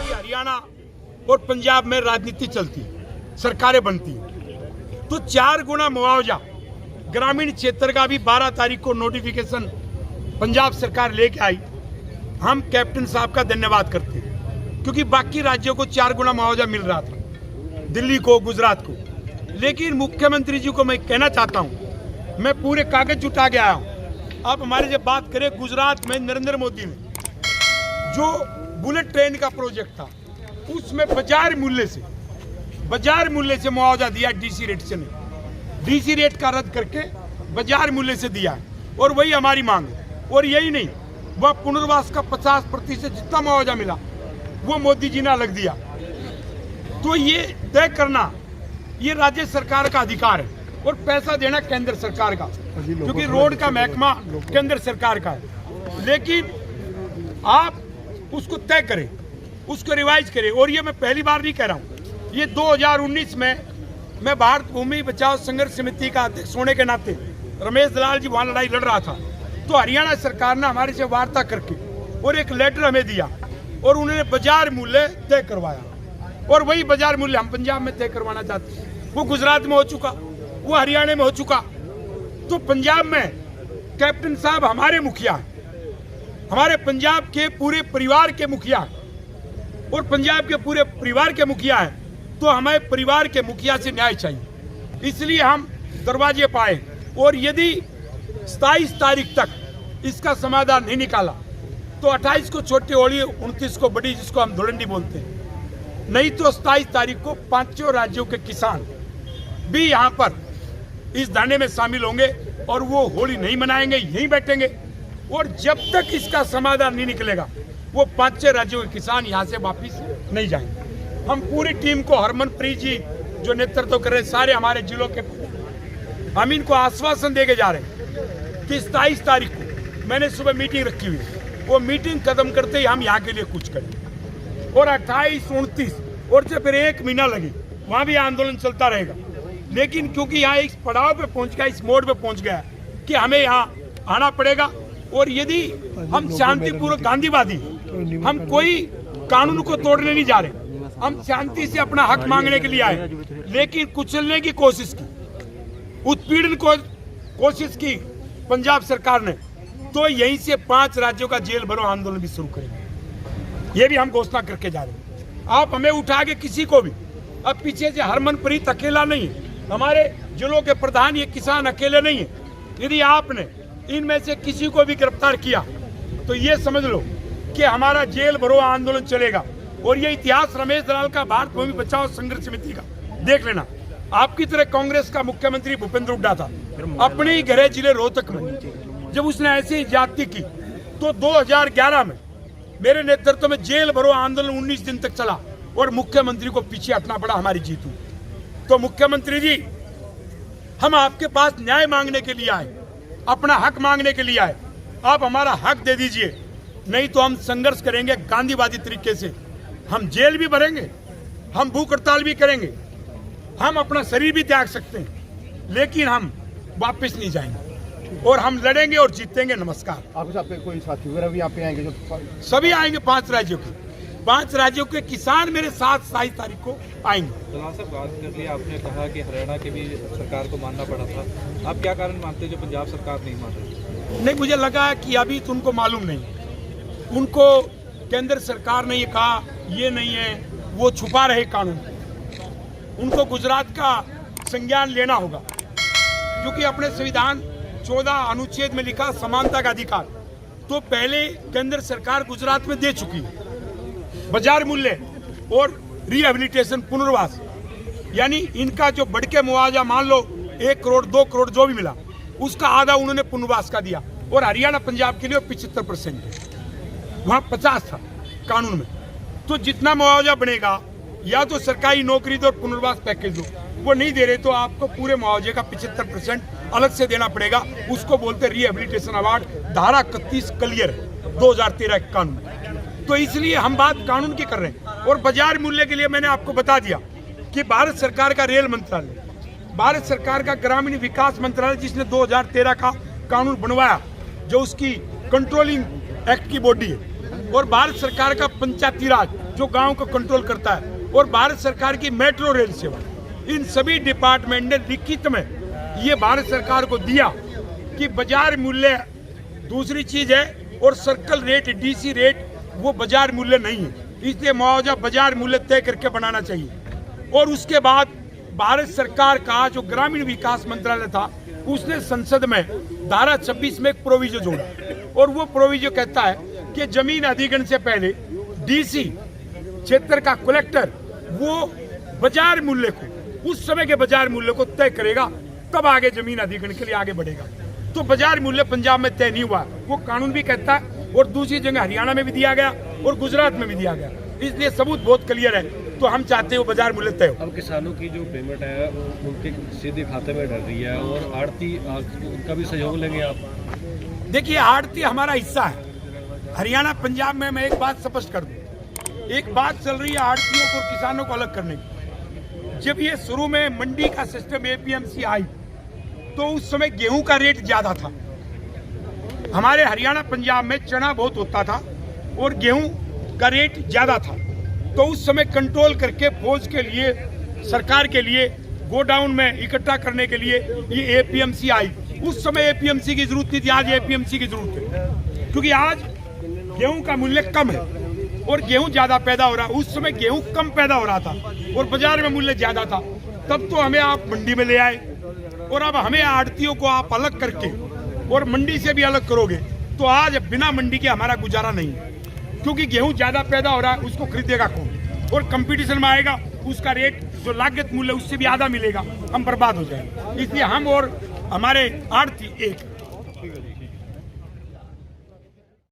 हरियाणा और पंजाब में राजनीति चलती है, सरकारें बनती हैं, तो 4 गुना मुआवजा ग्रामीण क्षेत्र का भी 12 तारीख को नोटिफिकेशन पंजाब सरकार लेके आई। हम कैप्टन साहब का धन्यवाद करते हैं, क्योंकि बाकी राज्यों को 4 गुना मुआवजा मिल रहा था, दिल्ली को, गुजरात को। लेकिन मुख्यमंत्री जी को मैं कहना चाहता हूं, मैं पूरे कागज जुटा के आया हूं। आप हमारे जब बात करें, गुजरात में नरेंद्र मोदी ने जो बुलेट ट्रेन का प्रोजेक्ट था, उसमें बाजार मूल्य से मुआवजा दिया, डीसी रेट से नहीं। डीसी रेट का रद्द करके बाजार मूल्य से दिया है, और वही हमारी मांग है। और यही नहीं, वह पुनर्वास का 50% जितना मुआवजा मिला वो मोदी जी ने अलग दिया। तो ये तय करना ये राज्य सरकार का अधिकार है, और पैसा देना केंद्र सरकार का, क्योंकि रोड का महकमा केंद्र सरकार का है। लेकिन आप उसको तय करें, उसको रिवाइज करें। और ये मैं पहली बार नहीं कह रहा हूँ, ये 2019 में मैं भारत भूमि बचाओ संघर्ष समिति का अध्यक्ष होने के नाते रमेश दलाल जी वहाँ लड़ाई लड़ रहा था, तो हरियाणा सरकार ने हमारे से वार्ता करके और एक लेटर हमें दिया, और उन्होंने बाजार मूल्य तय करवाया। और वही बाजार मूल्य हम पंजाब में तय करवाना चाहते हैं। वो गुजरात में हो चुका, वो हरियाणा में हो चुका, तो पंजाब में कैप्टन साहब हमारे मुखिया हैं, हमारे पंजाब के पूरे परिवार के मुखिया हैं, और पंजाब के पूरे परिवार के मुखिया हैं, तो हमें परिवार के मुखिया से न्याय चाहिए। इसलिए हम दरवाजे पाए, और यदि 27 तारीख तक इसका समाधान नहीं निकाला तो 28 को छोटी होली, 29 को बड़ी, जिसको हम धुलंडी बोलते हैं। नहीं तो 27 तारीख को 5 राज्यों के किसान भी यहाँ पर इस धरने में शामिल होंगे, और वो होली नहीं मनाएंगे, यहीं बैठेंगे। और जब तक इसका समाधान नहीं निकलेगा, वो 5 राज्यों के किसान यहाँ से वापिस नहीं जाएंगे। हम पूरी टीम को, हरमनप्रीत जी जो नेतृत्व कर रहे हैं, सारे हमारे जिलों के, हम इनको आश्वासन देके जा रहे हैं कि 27 तारीख को मैंने सुबह मीटिंग रखी हुई है, वो मीटिंग खत्म करते ही हम यहाँ के लिए कुछ करें। और 28, 29 और जब फिर 1 महीना लगे, वहाँ भी आंदोलन चलता रहेगा। लेकिन क्योंकि यहाँ इस पड़ाव पे पहुँच गया, इस मोड़ पे पहुँच गया कि हमें यहाँ आना पड़ेगा। और यदि हम शांतिपूर्वक गांधीवादी, हम कोई कानून को तोड़ने नहीं जा रहे, हम शांति से अपना हक मांगने के लिए आए। लेकिन कुचलने की कोशिश की, उत्पीड़न को कोशिश की पंजाब सरकार ने, तो यहीं से 5 राज्यों का जेल भरो आंदोलन भी शुरू करेंगे। ये भी हम घोषणा करके जा रहे हैं। आप हमें उठा के किसी को भी, अब पीछे से हरमनप्रीत अकेला नहीं है, हमारे जिलों के प्रधान, ये किसान अकेले नहीं है। यदि आपने इनमें से किसी को भी गिरफ्तार किया तो ये समझ लो कि हमारा जेल भरो आंदोलन चलेगा। और ये इतिहास रमेश दलाल का, भारत भूमि बचाओ संघर्ष समिति का, देख लेना। आपकी तरह कांग्रेस का मुख्यमंत्री भूपेंद्र हुड्डा था, अपने ही गृह जिले रोहतक में जब उसने ऐसी ज्यादती की, तो 2011 में मेरे नेतृत्व में जेल भरो आंदोलन 19 दिन तक चला, और मुख्यमंत्री को पीछे हटना पड़ा, हमारी जीत हुई। तो मुख्यमंत्री जी, हम आपके पास न्याय मांगने के लिए आए, अपना हक मांगने के लिए आए। आप हमारा हक दे दीजिए, नहीं तो हम संघर्ष करेंगे गांधीवादी तरीके से। हम जेल भी भरेंगे, हम भूख हड़ताल भी करेंगे, हम अपना शरीर भी त्याग सकते हैं, लेकिन हम वापस नहीं जाएंगे, और हम लड़ेंगे और जीतेंगे। नमस्कार। आपके कोई साथी वगैरह भी यहाँ पे आएंगे? जो सभी आएंगे, 5 राज्यों के, 5 राज्यों के किसान मेरे साथ 27 तारीख को आएंगे। दलाल साहब, बात कर लिया, आपने कहा कि हरियाणा के भी सरकार को मानना पड़ा था। आप क्या कारण मानते हैं जो पंजाब सरकार नहीं मान रही? नहीं, मुझे लगा कि अभी तो उनको मालूम नहीं, उनको केंद्र सरकार ने ये कहा, ये नहीं है, वो छुपा रहे कानून। उनको गुजरात का संज्ञान लेना होगा, क्योंकि अपने संविधान 14 अनुच्छेद में लिखा समानता का अधिकार, तो पहले केंद्र सरकार गुजरात में दे चुकी है। बाजार मूल्य और रिहेबिलिटेशन, पुनर्वास, यानी इनका जो बढ़ के मुआवजा, मान लो 1 करोड़ 2 करोड़ जो भी मिला, उसका आधा उन्होंने पुनर्वास का दिया। और हरियाणा पंजाब के लिए 75% है, वहाँ 50 था कानून में। तो जितना मुआवजा बनेगा, या तो सरकारी नौकरी दो और पुनर्वास पैकेज दो, वो नहीं दे रहे तो आपको पूरे मुआवजे का 75% अलग से देना पड़ेगा। उसको बोलते रिहेबिलिटेशन अवार्ड, धारा 31 क्लियर 2013 कानून। तो इसलिए हम बात कानून की कर रहे हैं। और बाजार मूल्य के लिए मैंने आपको बता दिया कि भारत सरकार का रेल मंत्रालय, भारत सरकार का ग्रामीण विकास मंत्रालय, जिसने 2013 का कानून बनवाया, जो उसकी कंट्रोलिंग एक्ट की बॉडी है, और भारत सरकार का पंचायती राज जो गांव को कंट्रोल करता है, और भारत सरकार की मेट्रो रेल सेवा, इन सभी डिपार्टमेंट ने लिखित में ये भारत सरकार को दिया कि बाजार मूल्य दूसरी चीज है और सर्कल रेट, डीसी रेट वो बाजार मूल्य नहीं है, इसलिए मुआवजा बाजार मूल्य तय करके बनाना चाहिए। और उसके बाद भारत सरकार का जो ग्रामीण विकास मंत्रालय था उसने संसद में धारा 26 में एक प्रोविजन जोड़ा, और वो प्रोविजन कहता है कि जमीन अधिग्रहण से पहले डीसी क्षेत्र का कलेक्टर वो बाजार मूल्य को, उस समय के बाजार मूल्य को तय करेगा, तब आगे जमीन अधिग्रहण के लिए आगे बढ़ेगा। तो बाजार मूल्य पंजाब में तय नहीं हुआ, वो कानून भी कहता है, और दूसरी जगह हरियाणा में भी दिया गया और गुजरात में भी दिया गया, इसलिए सबूत बहुत क्लियर है। तो हम चाहते हैं वो बाजार मूल्य तय हो। अब किसानों की जो पेमेंट है उनके सीधे खाते में डल रही है, और आड़ती उनका भी सहयोग लेंगे आप? देखिए, आड़ती हमारा हिस्सा है। हरियाणा पंजाब में मैं एक बात स्पष्ट कर दूं, एक बात चल रही है आड़तियों को और किसानों को अलग करने की। जब ये शुरू में मंडी का सिस्टम एपीएमसी आई तो उस समय गेहूं का रेट ज्यादा था। हमारे हरियाणा पंजाब में चना बहुत होता था और गेहूं का रेट ज्यादा था, तो उस समय कंट्रोल करके फौज के लिए, सरकार के लिए गोडाउन में इकट्ठा करने के लिए ये एपीएमसी आई। उस समय एपीएमसी की जरूरत नहीं थी, आज एपीएमसी की जरूरत है, क्योंकि आज गेहूं का मूल्य कम है और गेहूं ज्यादा पैदा हो रहा है। उस समय गेहूं कम पैदा हो रहा था और बाजार में मूल्य ज्यादा था, तब तो हमें आप मंडी में ले आए, और अब हमें आड़तियों को आप अलग करके और मंडी से भी अलग करोगे तो आज बिना मंडी के हमारा गुजारा नहीं है, क्योंकि गेहूं ज्यादा पैदा हो रहा है, उसको खरीदेगा कौन, और कंपटीशन में आएगा, उसका रेट जो लागत मूल्य उससे भी आधा मिलेगा, हम बर्बाद हो जाएंगे। इसलिए हम और हमारे आड़ती एक